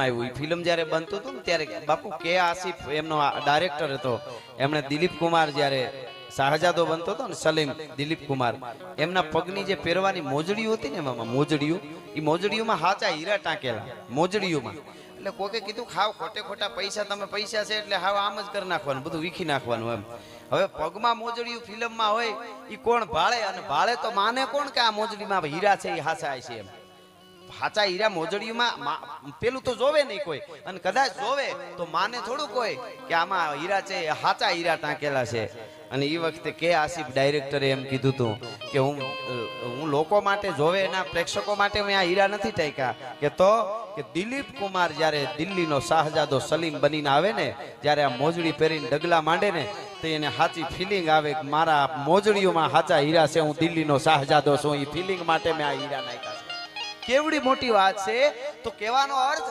આવ્યું ફિલ્મ જ્યારે બનતું હતું ને ત્યારે બાપુ કે આસિફ એમનો ડાયરેક્ટર હતો, એમણે દિલીપ કુમાર જ્યારે શાહજાદો બનતો હતો ને સલીમ દિલીપ કુમાર, એમના પગની જે પહેરવાની મોજડીઓ હતી ને એમાં મોજડીઓ, એ મોજડીઓમાં હાચા હીરા ટાંકેલા મોજડીઓમાં. એટલે કોકે કીધું ખાવ ખોટે ખોટા પૈસા, તમે પૈસા છે એટલે હાવ આમ જ કરી નાખવાનું, બધું વીખી નાખવાનું એમ. હવે પગમાં મોજડીયું ફિલ્મમાં હોય એ કોણ ભાળે, અને ભાળે તો માને કોણ કે આ મોજડીમાં હીરા છે એ હાચા છે એમ. હાચા હીરા મોજડીમાં પેલું તો જોવે નહીં કોઈ, અને કદાચ જોવે તો માને થોડું કોઈ કે આમાં હીરા છે, હાચા હીરા ટાંકેલા છે. અને એ વખતે કે આસિફ ડાયરેક્ટરે એમ કીધું હતું કે હું લોકો માટે જોવે, એના પ્રેક્ષકો માટે મેં આ હીરા નથી ટાંક્યા. કે તો કે દિલીપ કુમાર જ્યારે દિલ્હીનો શાહજાદો સલીમ બનીને આવે ને, જ્યારે આ મોજડી પહેરીને ડગલા માંડે ને, તો એને સાચી ફિલિંગ આવે કે મારા મોજડીઓમાં હાચા હીરા છે, હું દિલ્હીનો શાહજાદો છું. એ ફિલિંગ માટે મેં આ હીરા નાખ્યા છે. કેવડી મોટી વાત છે. તો કહેવાનો અર્થ